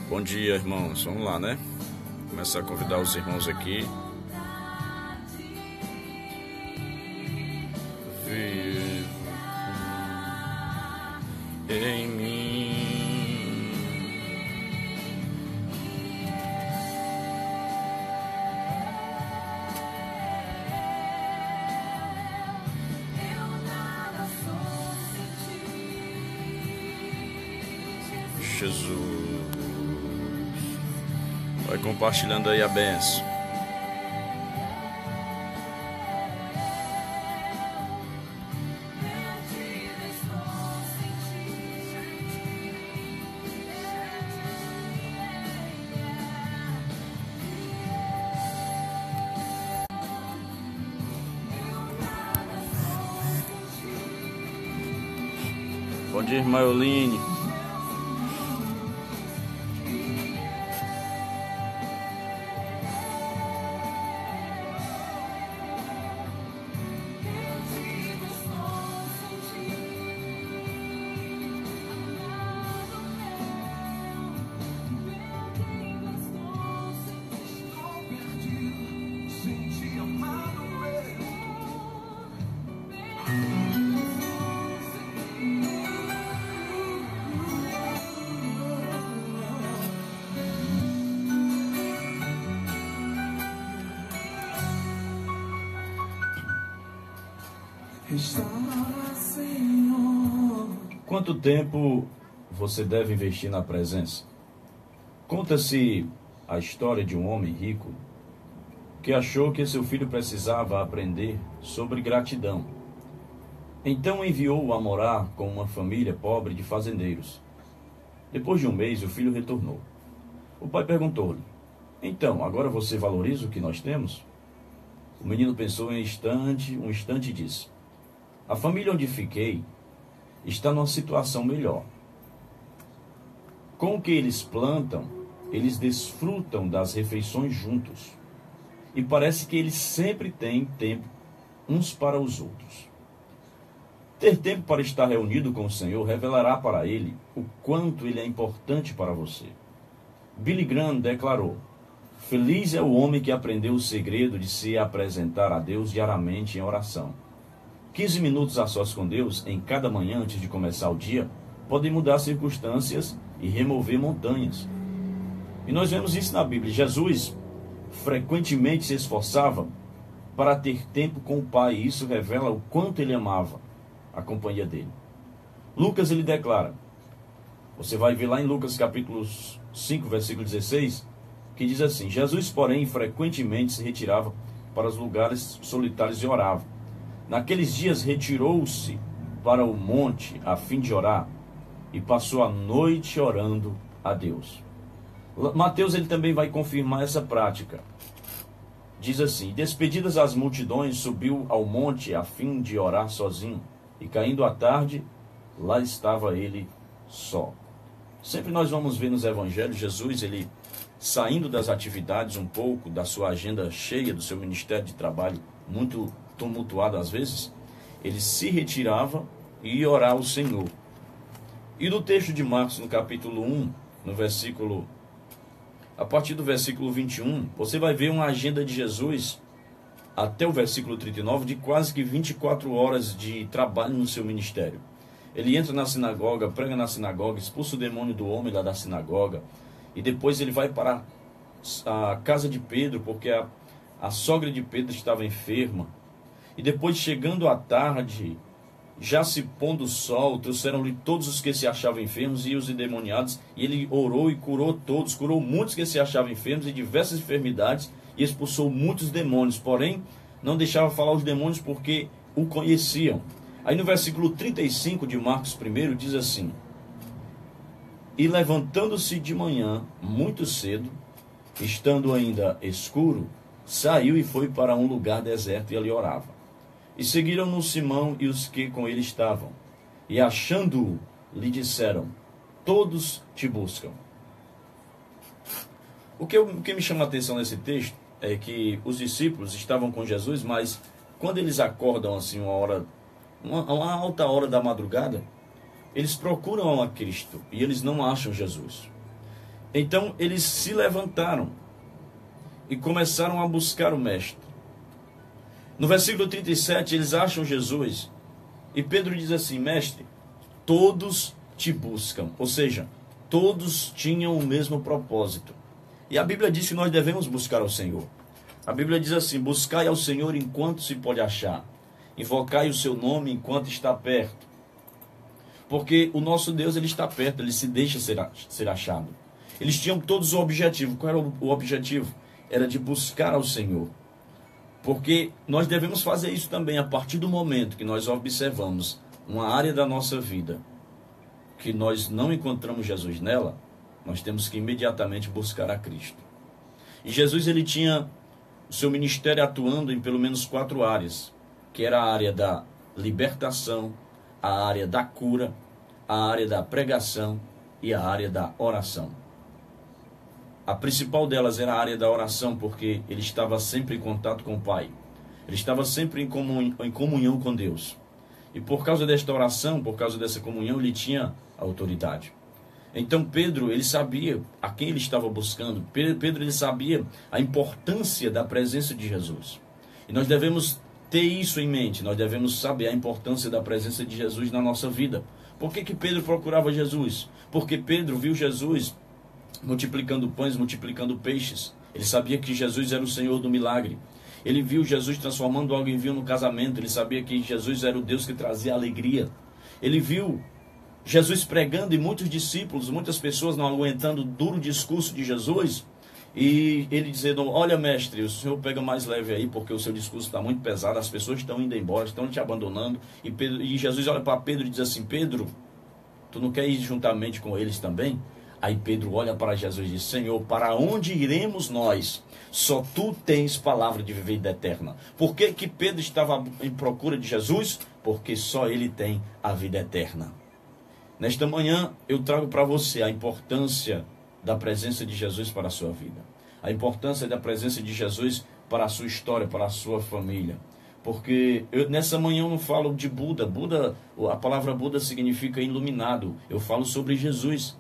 Bom dia, irmãos. Vamos lá, né? Começar a convidar os irmãos aqui. Vivo em mim. Jesus. Vai compartilhando aí a bênção. Bom dia, irmã Euline. Quanto tempo você deve investir na presença? Conta-se a história de um homem rico que achou que seu filho precisava aprender sobre gratidão. Então enviou-o a morar com uma família pobre de fazendeiros. Depois de um mês, o filho retornou. O pai perguntou-lhe: "Então, agora você valoriza o que nós temos?" O menino pensou um instante e disse: "A família onde fiquei está numa situação melhor. Com o que eles plantam, eles desfrutam das refeições juntos. E parece que eles sempre têm tempo uns para os outros." Ter tempo para estar reunido com o Senhor revelará para ele o quanto ele é importante para você. Billy Graham declarou: "Feliz é o homem que aprendeu o segredo de se apresentar a Deus diariamente em oração. 15 minutos a sós com Deus em cada manhã antes de começar o dia podem mudar circunstâncias e remover montanhas." E nós vemos isso na Bíblia. Jesus frequentemente se esforçava para ter tempo com o Pai, e isso revela o quanto ele amava a companhia dele. Lucas, ele declara, você vai ver lá em Lucas capítulo 5, versículo 16, que diz assim: "Jesus, porém, frequentemente se retirava para os lugares solitários e orava. Naqueles dias retirou-se para o monte a fim de orar e passou a noite orando a Deus." Mateus, ele também vai confirmar essa prática. Diz assim: "Despedidas as multidões, subiu ao monte a fim de orar sozinho, e caindo a tarde, lá estava ele só." Sempre nós vamos ver nos evangelhos Jesus, ele saindo das atividades um pouco, da sua agenda cheia, do seu ministério de trabalho muito tumultuado às vezes, ele se retirava e ia orar ao Senhor. E no texto de Marcos, no capítulo 1, a partir do versículo 21, você vai ver uma agenda de Jesus até o versículo 39 de quase que 24 horas de trabalho no seu ministério. Ele entra na sinagoga, prega na sinagoga, expulsa o demônio do homem lá da sinagoga, e depois ele vai para a casa de Pedro, porque a sogra de Pedro estava enferma. E depois, chegando à tarde, já se pondo o sol, trouxeram-lhe todos os que se achavam enfermos e os endemoniados, e ele orou e curou todos, curou muitos que se achavam enfermos de diversas enfermidades, e expulsou muitos demônios, porém não deixava falar os demônios porque o conheciam. Aí no versículo 35 de Marcos 1 diz assim: "E levantando-se de manhã, muito cedo, estando ainda escuro, saiu e foi para um lugar deserto e ali orava. E seguiram-no Simão e os que com ele estavam. E achando-o, lhe disseram: todos te buscam." O que me chama a atenção nesse texto é que os discípulos estavam com Jesus, mas quando eles acordam assim uma alta hora da madrugada, eles procuram a Cristo e eles não acham Jesus. Então eles se levantaram e começaram a buscar o mestre. No versículo 37, eles acham Jesus. E Pedro diz assim: mestre, todos te buscam. Ou seja, todos tinham o mesmo propósito. E a Bíblia diz que nós devemos buscar ao Senhor. A Bíblia diz assim: buscai ao Senhor enquanto se pode achar. Invocai o seu nome enquanto está perto. Porque o nosso Deus, ele está perto, ele se deixa ser achado. Eles tinham todos o objetivo. Qual era o objetivo? Era de buscar ao Senhor. Porque nós devemos fazer isso também a partir do momento que nós observamos uma área da nossa vida que nós não encontramos Jesus nela, nós temos que imediatamente buscar a Cristo. E Jesus, ele tinha o seu ministério atuando em pelo menos 4 áreas, que era a área da libertação, a área da cura, a área da pregação e a área da oração. A principal delas era a área da oração, porque ele estava sempre em contato com o Pai. Ele estava sempre em comunhão com Deus. E por causa desta oração, por causa dessa comunhão, ele tinha autoridade. Então Pedro, ele sabia a quem ele estava buscando. Pedro, ele sabia a importância da presença de Jesus. E nós devemos ter isso em mente. Nós devemos saber a importância da presença de Jesus na nossa vida. Por que Pedro procurava Jesus? Porque Pedro viu Jesus multiplicando pães, multiplicando peixes. Ele sabia que Jesus era o Senhor do milagre. Ele viu Jesus transformando água em vinho no casamento. Ele sabia que Jesus era o Deus que trazia alegria. Ele viu Jesus pregando e muitos discípulos, muitas pessoas não aguentando o duro discurso de Jesus. E ele dizendo: olha, mestre, o senhor pega mais leve aí, porque o seu discurso está muito pesado, as pessoas estão indo embora, estão te abandonando. E Jesus olha para Pedro e diz assim: Pedro, tu não quer ir juntamente com eles também? Aí Pedro olha para Jesus e diz: Senhor, para onde iremos nós? Só tu tens palavra de vida eterna. Por que Pedro estava em procura de Jesus? Porque só ele tem a vida eterna. Nesta manhã eu trago para você a importância da presença de Jesus para a sua vida. A importância da presença de Jesus para a sua história, para a sua família. Porque nessa manhã eu não falo de Buda. A palavra Buda significa iluminado. Eu falo sobre Jesus.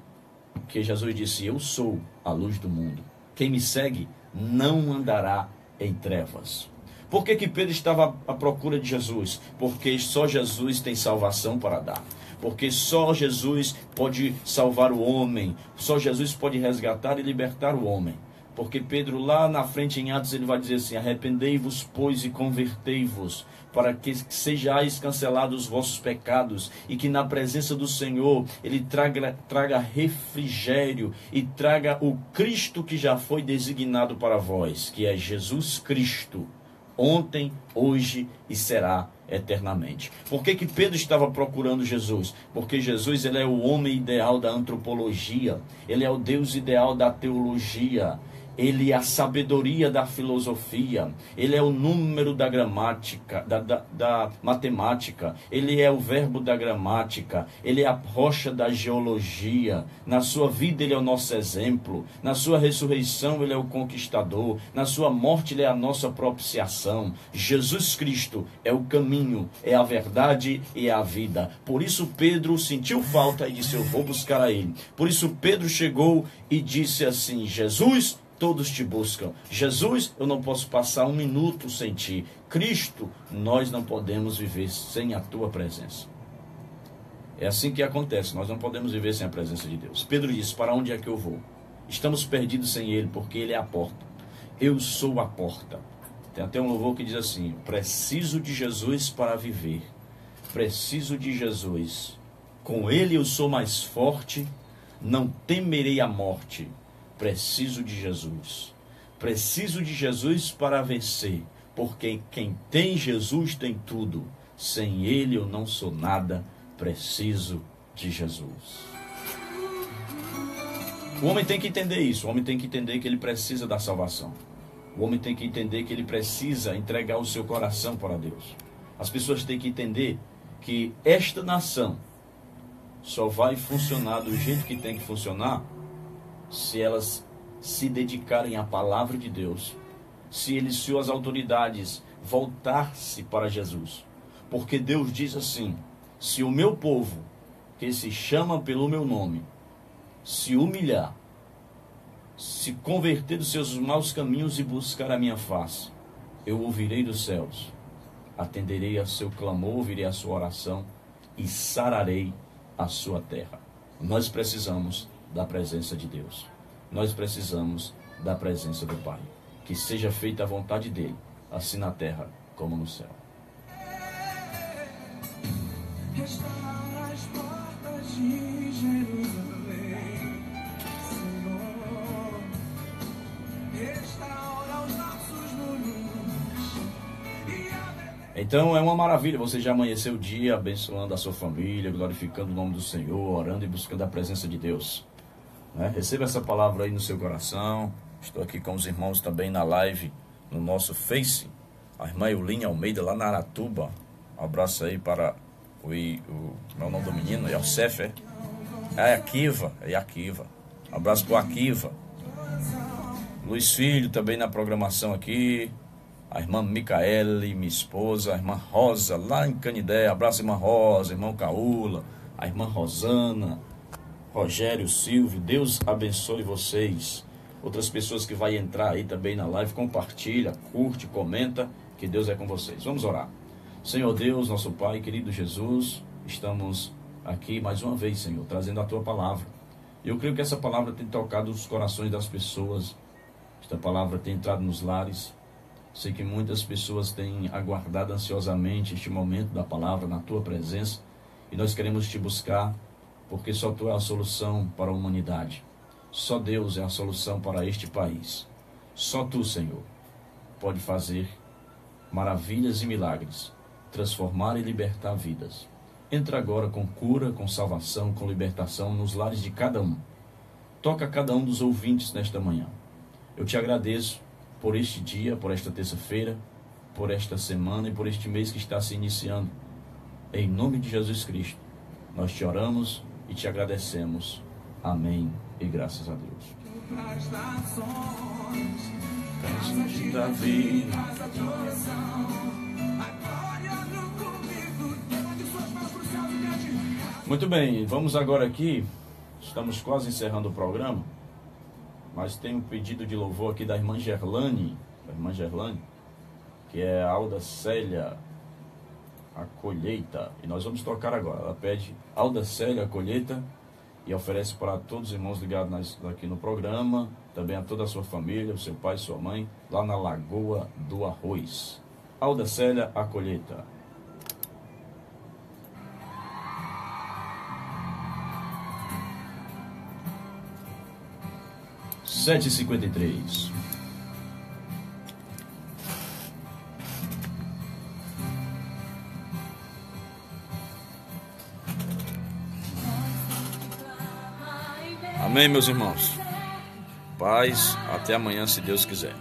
Porque Jesus disse: eu sou a luz do mundo. Quem me segue não andará em trevas. Por que Pedro estava à procura de Jesus? Porque só Jesus tem salvação para dar. Porque só Jesus pode salvar o homem. Só Jesus pode resgatar e libertar o homem. Porque Pedro, lá na frente em Atos, ele vai dizer assim: arrependei-vos, pois, e convertei-vos, para que sejais cancelados os vossos pecados, e que na presença do Senhor ele traga refrigério e traga o Cristo que já foi designado para vós, que é Jesus Cristo, ontem, hoje e será eternamente. Por que Pedro estava procurando Jesus? Porque Jesus, ele é o homem ideal da antropologia, ele é o Deus ideal da teologia, ele é a sabedoria da filosofia, ele é o número da gramática, da matemática, ele é o verbo da gramática, ele é a rocha da geologia. Na sua vida ele é o nosso exemplo, na sua ressurreição ele é o conquistador, na sua morte ele é a nossa propiciação. Jesus Cristo é o caminho, é a verdade e é a vida. Por isso Pedro sentiu falta e disse: eu vou buscar a ele. Por isso Pedro chegou e disse assim: Jesus, todos te buscam. Jesus, eu não posso passar um minuto sem ti. Cristo, nós não podemos viver sem a tua presença. É assim que acontece, nós não podemos viver sem a presença de Deus. Pedro disse: para onde é que eu vou? Estamos perdidos sem ele, porque ele é a porta. Eu sou a porta. Tem até um louvor que diz assim: preciso de Jesus para viver. Preciso de Jesus. Com ele eu sou mais forte, não temerei a morte. Preciso de Jesus. Preciso de Jesus para vencer, porque quem tem Jesus tem tudo. Sem ele eu não sou nada. Preciso de Jesus. O homem tem que entender isso. O homem tem que entender que ele precisa da salvação. O homem tem que entender que ele precisa entregar o seu coração para Deus. As pessoas têm que entender que esta nação só vai funcionar do jeito que tem que funcionar se elas se dedicarem à palavra de Deus, se as autoridades voltar-se para Jesus. Porque Deus diz assim: se o meu povo, que se chama pelo meu nome, se humilhar se converter dos seus maus caminhos e buscar a minha face, eu ouvirei dos céus, atenderei a seu clamor, ouvirei a sua oração e sararei a sua terra. Nós precisamos da presença de Deus. Nós precisamos da presença do Pai. Que seja feita a vontade dele, assim na terra como no céu. Restaura as portas de Jerusalém, Senhor. Restaura os nossos muros. Então é uma maravilha, você já amanheceu o dia abençoando a sua família, glorificando o nome do Senhor, orando e buscando a presença de Deus, né? Receba essa palavra aí no seu coração. Estou aqui com os irmãos também na live, no nosso Face. A irmã Eulinha Almeida, lá na Aratuba. Um abraço aí para meu nome do menino, Yosef, é Akiva. Um abraço para o Akiva. Luiz Filho também na programação aqui. A irmã Micaele, minha esposa. A irmã Rosa, lá em Canidé. Abraço, irmã Rosa, irmão Caula. A irmã Rosana. Rogério, Silvio. Deus abençoe vocês. Outras pessoas que vão entrar aí também na live, compartilha, curte, comenta, que Deus é com vocês. Vamos orar. Senhor Deus, nosso Pai, querido Jesus, estamos aqui mais uma vez, Senhor, trazendo a Tua palavra. Eu creio que essa palavra tem tocado os corações das pessoas. Esta palavra tem entrado nos lares. Sei que muitas pessoas têm aguardado ansiosamente este momento da palavra na Tua presença. E nós queremos Te buscar, porque só Tu é a solução para a humanidade. Só Deus é a solução para este país. Só Tu, Senhor, pode fazer maravilhas e milagres, transformar e libertar vidas. Entra agora com cura, com salvação, com libertação nos lares de cada um. Toca cada um dos ouvintes nesta manhã. Eu Te agradeço por este dia, por esta terça-feira, por esta semana e por este mês que está se iniciando. Em nome de Jesus Cristo, nós Te oramos e Te agradecemos. Amém. E graças a Deus. Casa de Davi. Muito bem, vamos agora aqui. Estamos quase encerrando o programa, mas tem um pedido de louvor aqui da irmã Gerlane, que é a Alda Célia, a colheita. E nós vamos tocar agora. Ela pede Alda Célia, a colheita. E oferece para todos os irmãos ligados aqui no programa, também a toda a sua família, o seu pai e sua mãe, lá na Lagoa do Arroz. Alda Célia, a colheita. Sete e 53. Amém, meus irmãos. Paz, até amanhã, se Deus quiser.